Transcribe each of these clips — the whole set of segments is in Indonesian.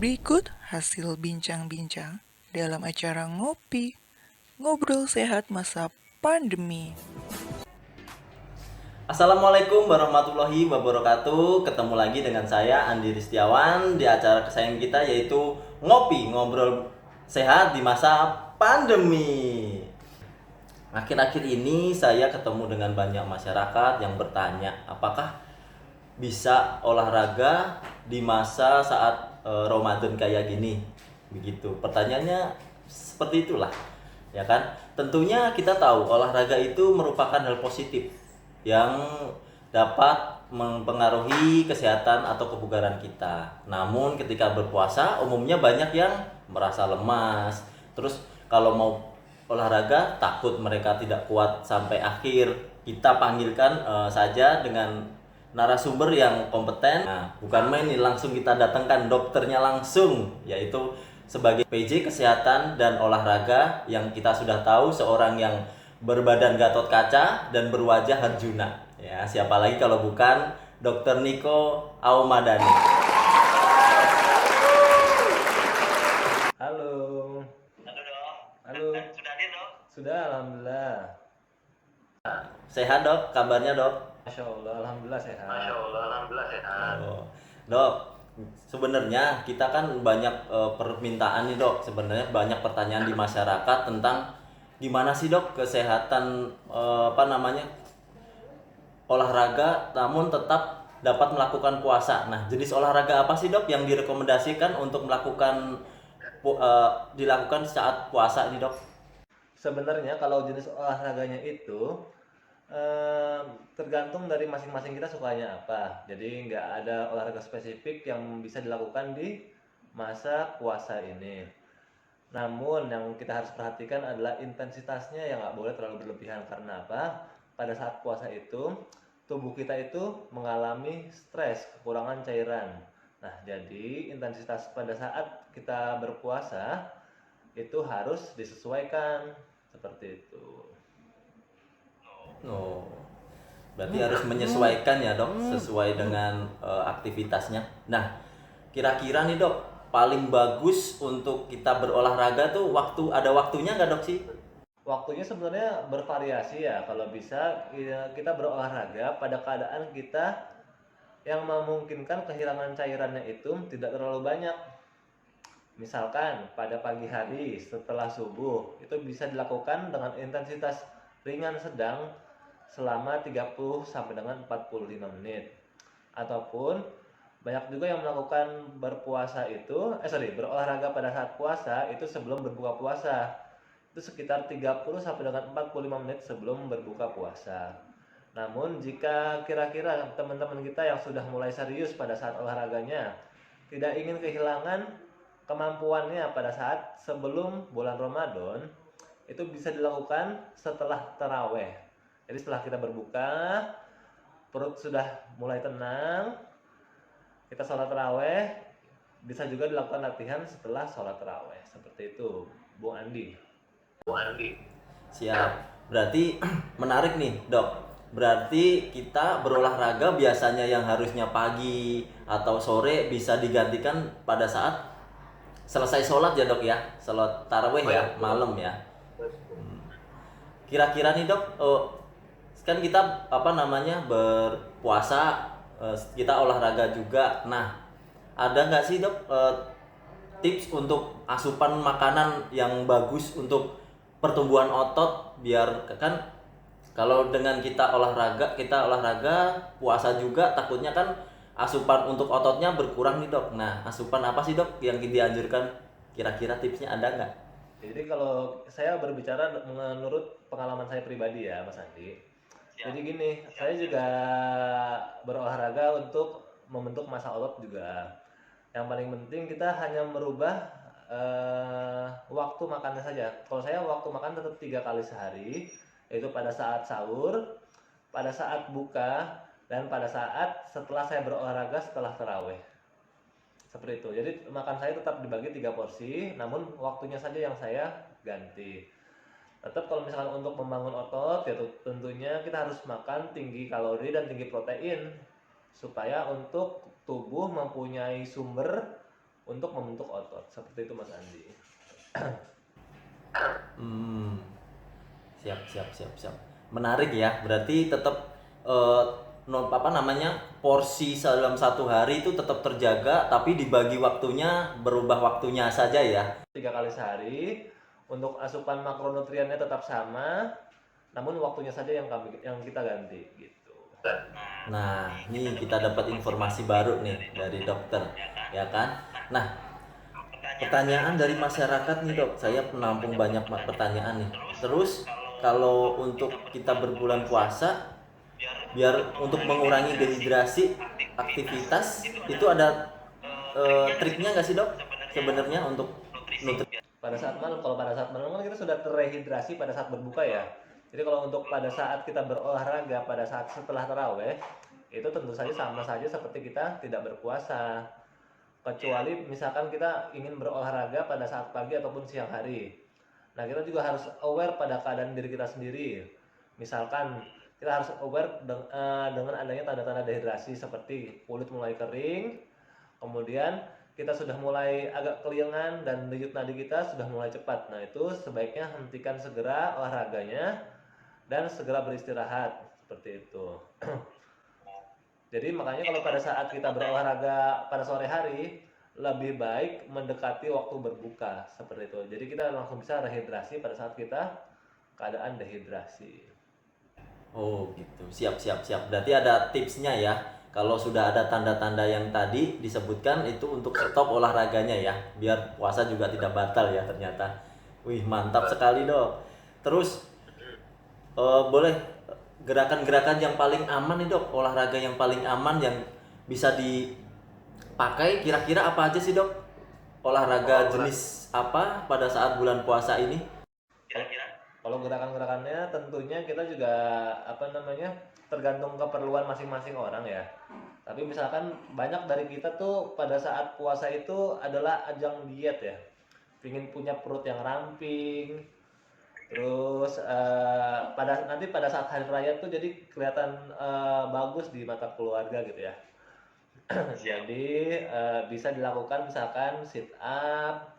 Berikut hasil bincang-bincang dalam acara Ngopi, Ngobrol Sehat Masa Pandemi. Assalamualaikum warahmatullahi wabarakatuh. Ketemu lagi dengan saya Andi Ristiawan di acara kesayangan kita yaitu Ngopi, Ngobrol Sehat di Masa Pandemi. Akhir-akhir ini saya ketemu dengan banyak masyarakat yang bertanya, apakah bisa olahraga di masa saat Ramadan kayak gini? Begitu. Pertanyaannya seperti itulah. Ya kan? Tentunya kita tahu olahraga itu merupakan hal positif yang dapat mempengaruhi kesehatan atau kebugaran kita. Namun ketika berpuasa umumnya banyak yang merasa lemas. Terus kalau mau olahraga takut mereka tidak kuat sampai akhir. Kita panggilkan saja dengan narasumber yang kompeten. Nah, bukan main nih, langsung kita datangkan dokternya langsung, yaitu sebagai PJ Kesehatan dan Olahraga yang kita sudah tahu seorang yang berbadan Gatot Kaca dan berwajah Harjuna. Ya, siapa lagi kalau bukan Dr. Niko Aumadani. Halo. Halo dok. Halo. Sudah hadir dok? Sudah, alhamdulillah. Sehat dok, kabarnya dok? Masya Allah, alhamdulillah sehat. Masya Allah, alhamdulillah sehat. Oh, dok, sebenarnya kita kan banyak permintaan nih dok. Sebenarnya banyak pertanyaan di masyarakat tentang gimana sih dok kesehatan olahraga namun tetap dapat melakukan puasa. Nah, jenis olahraga apa sih dok yang direkomendasikan untuk dilakukan saat puasa ini dok? Sebenarnya kalau jenis olahraganya itu tergantung dari masing-masing kita sukanya apa. Jadi nggak ada olahraga spesifik yang bisa dilakukan di masa puasa ini. Namun yang kita harus perhatikan adalah intensitasnya yang nggak boleh terlalu berlebihan. Karena apa? Pada saat puasa itu tubuh kita itu mengalami stres, kekurangan cairan. Nah, jadi intensitas pada saat kita berpuasa itu harus disesuaikan seperti itu. Oh, berarti harus menyesuaikan ya dok, sesuai dengan aktivitasnya. Nah, kira-kira nih dok, paling bagus untuk kita berolahraga tuh ada waktunya nggak dok sih? Waktunya sebenarnya bervariasi ya. Kalau bisa kita berolahraga pada keadaan kita yang memungkinkan kehilangan cairannya itu tidak terlalu banyak. Misalkan pada pagi hari setelah subuh itu bisa dilakukan dengan intensitas ringan sedang selama 30 sampai dengan 45 menit. Ataupun banyak juga yang melakukan berolahraga pada saat puasa itu sebelum berbuka puasa. Itu sekitar 30 sampai dengan 45 menit sebelum berbuka puasa. Namun jika kira-kira teman-teman kita yang sudah mulai serius pada saat olahraganya tidak ingin kehilangan kemampuannya pada saat sebelum bulan Ramadan, itu bisa dilakukan setelah taraweh. Jadi setelah kita berbuka, perut sudah mulai tenang, kita sholat taraweh, bisa juga dilakukan latihan setelah sholat taraweh. Seperti itu, Bu Andi. Siap. Berarti menarik nih dok. Berarti kita berolahraga biasanya yang harusnya pagi atau sore bisa digantikan pada saat selesai sholat ya dok ya, sholat taraweh ya, malam ya. Kira-kira nih dok, kan kita berpuasa, kita olahraga juga. Nah, ada nggak sih dok tips untuk asupan makanan yang bagus untuk pertumbuhan otot, biar kan kalau dengan kita olahraga puasa juga takutnya kan asupan untuk ototnya berkurang nih dok. Nah, asupan apa sih dok yang dianjurkan? Kira-kira tipsnya ada nggak? Jadi kalau saya berbicara menurut pengalaman saya pribadi ya Mas Andi. Jadi gini, saya juga berolahraga untuk membentuk massa otot juga. Yang paling penting kita hanya merubah waktu makannya saja. Kalau saya waktu makan tetap 3 kali sehari, yaitu pada saat sahur, pada saat buka, dan pada saat setelah saya berolahraga setelah taraweh. Seperti itu. Jadi makan saya tetap dibagi 3 porsi, namun waktunya saja yang saya ganti. Tetap kalau misalkan untuk membangun otot, ya tentunya kita harus makan tinggi kalori dan tinggi protein supaya untuk tubuh mempunyai sumber untuk membentuk otot. Seperti itu Mas Andi. Hmm, siap. Menarik ya. Berarti tetap eh, apa namanya, porsi dalam satu hari itu tetap terjaga, tapi dibagi waktunya, berubah waktunya saja ya. 3 kali sehari, untuk asupan makronutriennya tetap sama, namun waktunya saja yang kita ganti gitu. Nah, ini kita dapat informasi baru nih dari dokter, ya kan? Nah, pertanyaan dari masyarakat nih dok, saya menampung banyak pertanyaan nih. Terus kalau untuk kita berbulan puasa, biar untuk mengurangi dehidrasi, aktivitas itu ada triknya nggak sih dok? Sebenarnya untuk nutrisi. Pada saat malam, kalau pada saat malam kan kita sudah terrehidrasi pada saat berbuka ya. Jadi kalau untuk pada saat kita berolahraga pada saat setelah taraweh, itu tentu saja sama saja seperti kita tidak berpuasa. Kecuali misalkan kita ingin berolahraga pada saat pagi ataupun siang hari. Nah, kita juga harus aware pada keadaan diri kita sendiri. Misalkan kita harus aware dengan adanya tanda-tanda dehidrasi seperti kulit mulai kering, kemudian kita sudah mulai agak keliengan dan denyut nadi kita sudah mulai cepat. Nah, itu sebaiknya hentikan segera olahraganya dan segera beristirahat seperti itu. Jadi makanya kalau pada saat kita berolahraga pada sore hari, lebih baik mendekati waktu berbuka seperti itu. Jadi kita langsung bisa rehidrasi pada saat kita keadaan dehidrasi. Oh gitu, siap. Berarti ada tipsnya ya. Kalau sudah ada tanda-tanda yang tadi disebutkan itu untuk stop olahraganya ya, biar puasa juga tidak batal ya ternyata. Wih mantap sekali dok. Terus boleh gerakan-gerakan yang paling aman nih dok, olahraga yang paling aman yang bisa dipakai kira-kira apa aja sih dok? Olahraga jenis apa pada saat bulan puasa ini? Kalau gerakan-gerakannya tentunya kita juga tergantung keperluan masing-masing orang ya. Tapi misalkan banyak dari kita tuh pada saat puasa itu adalah ajang diet ya. Pingin punya perut yang ramping. Terus pada saat hari raya tuh jadi kelihatan bagus di mata keluarga gitu ya. Jadi bisa dilakukan misalkan sit up,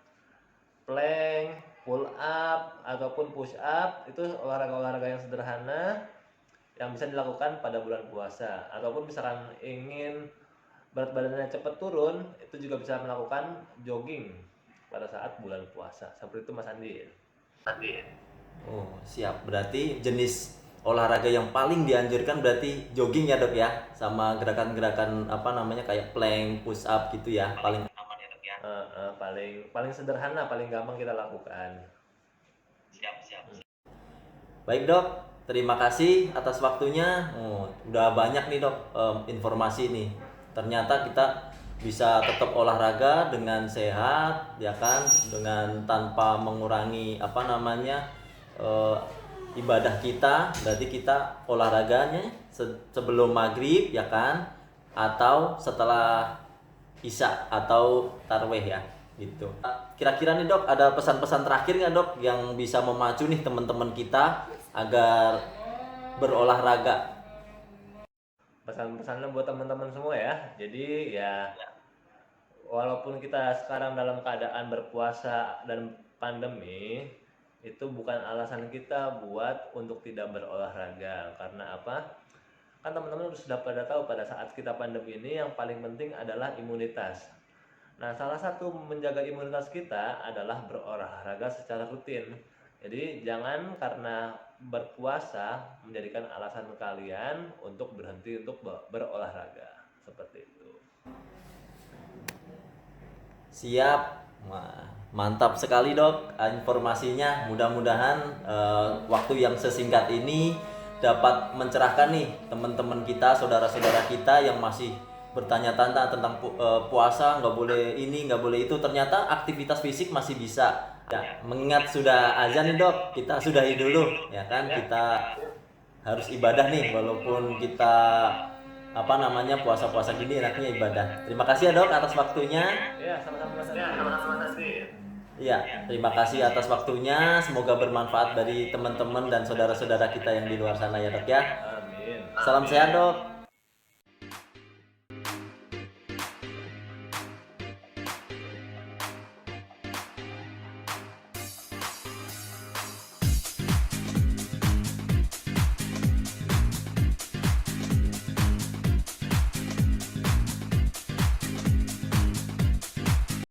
plank, pull up ataupun push up, itu olahraga-olahraga yang sederhana yang bisa dilakukan pada bulan puasa. Ataupun misalkan ingin berat badannya cepat turun, itu juga bisa melakukan jogging pada saat bulan puasa. Seperti itu Mas Andi. Oh siap, berarti jenis olahraga yang paling dianjurkan berarti jogging ya dok ya, sama gerakan-gerakan apa namanya kayak plank, push up gitu ya, paling aman ya dok ya. Paling sederhana, paling gampang kita lakukan. Baik dok, terima kasih atas waktunya. Udah banyak nih dok informasi nih. Ternyata kita bisa tetap olahraga dengan sehat, ya kan, dengan tanpa mengurangi apa namanya ibadah kita. Berarti kita olahraganya sebelum maghrib, ya kan, atau setelah isya atau tarweh ya, gitu. Kira-kira nih dok, ada pesan-pesan terakhir nggak dok yang bisa memacu nih teman-teman kita agar berolahraga? Pesan-pesannya buat teman-teman semua ya. Jadi ya walaupun kita sekarang dalam keadaan berpuasa dan pandemi, itu bukan alasan kita buat untuk tidak berolahraga. Karena apa? Kan teman-teman sudah pada tahu pada saat kita pandemi ini yang paling penting adalah imunitas. Nah, salah satu menjaga imunitas kita adalah berolahraga secara rutin. Jadi jangan karena berpuasa menjadikan alasan kalian untuk berhenti untuk berolahraga. Seperti itu. Siap. Mantap sekali dok informasinya. Mudah-mudahan waktu yang sesingkat ini dapat mencerahkan nih teman-teman kita, saudara-saudara kita yang masih bertanya-tanya tentang puasa, nggak boleh ini, nggak boleh itu. Ternyata aktivitas fisik masih bisa. Ya, mengingat sudah azan nih dok, kita sudahi dulu, ya kan? Kita harus ibadah nih, walaupun kita apa namanya puasa-puasa gini enaknya ibadah. Terima kasih ya dok atas waktunya. Ya, sama-sama Mas Andi. Iya, terima kasih atas waktunya. Semoga bermanfaat bagi teman-teman dan saudara-saudara kita yang di luar sana ya dok ya. Amin. Salam sehat dok.